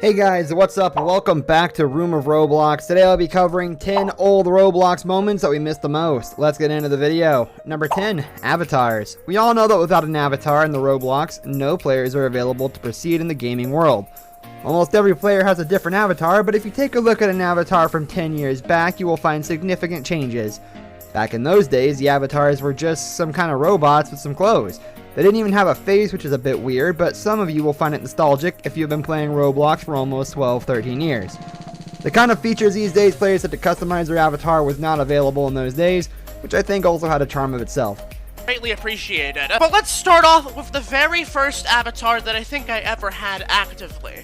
Hey guys, what's up? Welcome back to Room of Roblox. Today I'll be covering 10 old Roblox moments that we missed the most. Let's get into the video. Number 10, avatars. We all know that without an avatar in the Roblox, no players are available to proceed in the gaming world. Almost every player has a different avatar, but if you take a look at an avatar from 10 years back, you will find significant changes. Back in those days, the avatars were just some kind of robots with some clothes. They didn't even have a face, which is a bit weird, but some of you will find it nostalgic if you've been playing Roblox for almost 12-13 years. The kind of features these days players had to customize their avatar was not available in those days, which I think also had a charm of itself. Greatly appreciated. But let's start off with the very first avatar that I think I ever had actively.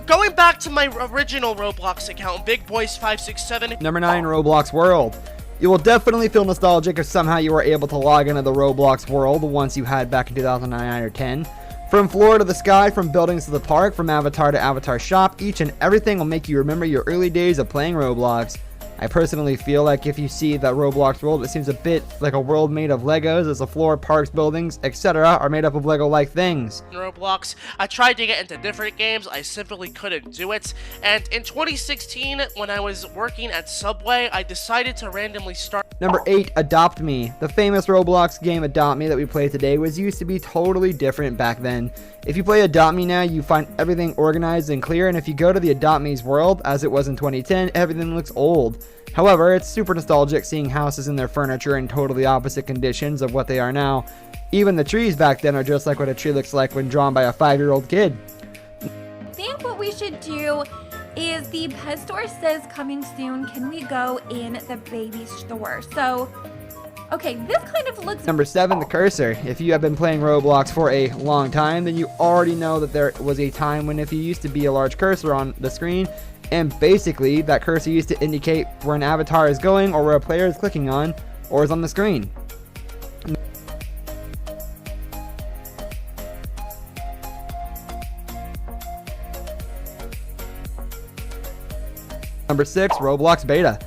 Going back to my original Roblox account, BigBoys567. Number 9, Roblox World. You will definitely feel nostalgic if somehow you were able to log into the Roblox world once you had back in 2009 or 10. From floor to the sky, from buildings to the park, from avatar to avatar shop, each and everything will make you remember your early days of playing Roblox. I personally feel like if you see that Roblox world, it seems a bit like a world made of Legos, as the floor, parks, buildings, etc. are made up of Lego-like things. In Roblox, I tried to get into different games, I simply couldn't do it, and in 2016, when I was working at Subway, I decided to randomly start. Number 8, Adopt Me. The famous Roblox game Adopt Me that we play today was used to be totally different back then. If you play Adopt Me now, you find everything organized and clear, and if you go to the Adopt Me's world, as it was in 2010, everything looks old. However, it's super nostalgic seeing houses and their furniture in totally opposite conditions of what they are now. Even the trees back then are just like what a tree looks like when drawn by a 5-year-old kid. I think what we should do is the pet store says coming soon. Can we go in the baby store? So, okay, this kind of looks... Number 7, the cursor. If you have been playing Roblox for a long time, then you already know that there was a time when if you used to be a large cursor on the screen, and basically that cursor used to indicate where an avatar is going or where a player is clicking on or is on the screen. Number 6, Roblox Beta.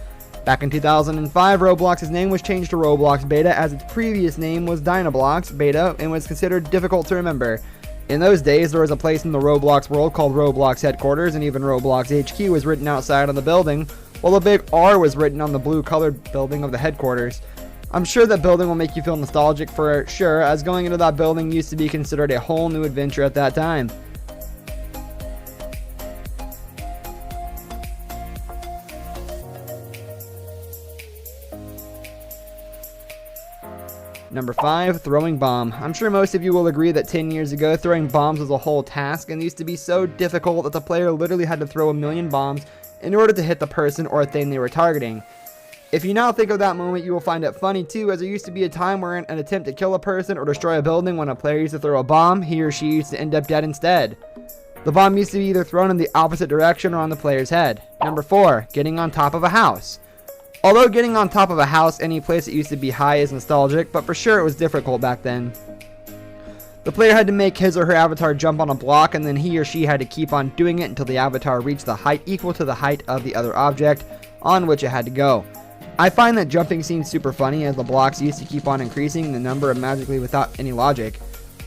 Back in 2005, Roblox's name was changed to Roblox Beta, as its previous name was Dynablox Beta and was considered difficult to remember. In those days, there was a place in the Roblox world called Roblox Headquarters, and even Roblox HQ was written outside on the building, while the big R was written on the blue colored building of the headquarters. I'm sure that building will make you feel nostalgic for sure, as going into that building used to be considered a whole new adventure at that time. Number 5, throwing bomb. I'm sure most of you will agree that 10 years ago, throwing bombs was a whole task and used to be so difficult that the player literally had to throw 1,000,000 bombs in order to hit the person or thing they were targeting. If you now think of that moment, you will find it funny too, as there used to be a time where in an attempt to kill a person or destroy a building, when a player used to throw a bomb, he or she used to end up dead instead. The bomb used to be either thrown in the opposite direction or on the player's head. Number 4, getting on top of a house. Although getting on top of a house any place that used to be high is nostalgic, but for sure it was difficult back then. The player had to make his or her avatar jump on a block, and then he or she had to keep on doing it until the avatar reached the height equal to the height of the other object on which it had to go. I find that jumping seems super funny, as the blocks used to keep on increasing the number magically without any logic.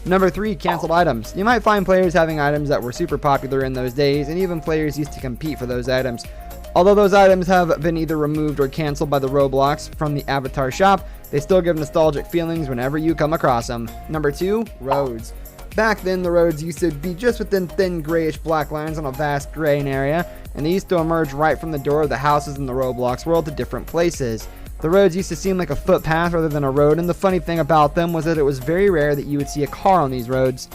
Number 3, canceled items. You might find players having items that were super popular in those days, and even players used to compete for those items. Although those items have been either removed or canceled by the Roblox from the avatar shop, they still give nostalgic feelings whenever you come across them. Number 2, roads. Back then, the roads used to be just within thin grayish black lines on a vast graying area, and they used to emerge right from the door of the houses in the Roblox world to different places. The roads used to seem like a footpath rather than a road, and the funny thing about them was that it was very rare that you would see a car on these roads.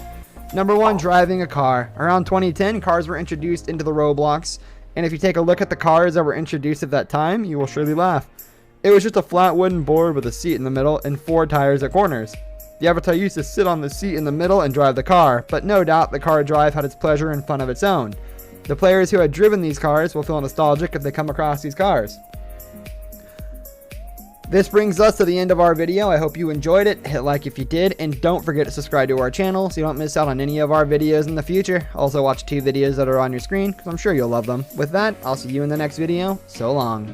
Number 1, driving a car. Around 2010, cars were introduced into the Roblox, and if you take a look at the cars that were introduced at that time, you will surely laugh. It was just a flat wooden board with a seat in the middle and 4 tires at corners. The avatar used to sit on the seat in the middle and drive the car, but no doubt the car drive had its pleasure and fun of its own. The players who had driven these cars will feel nostalgic if they come across these cars. This brings us to the end of our video. I hope you enjoyed it. Hit like if you did, and don't forget to subscribe to our channel so you don't miss out on any of our videos in the future. Also watch 2 videos that are on your screen, because I'm sure you'll love them. With that, I'll see you in the next video. So long.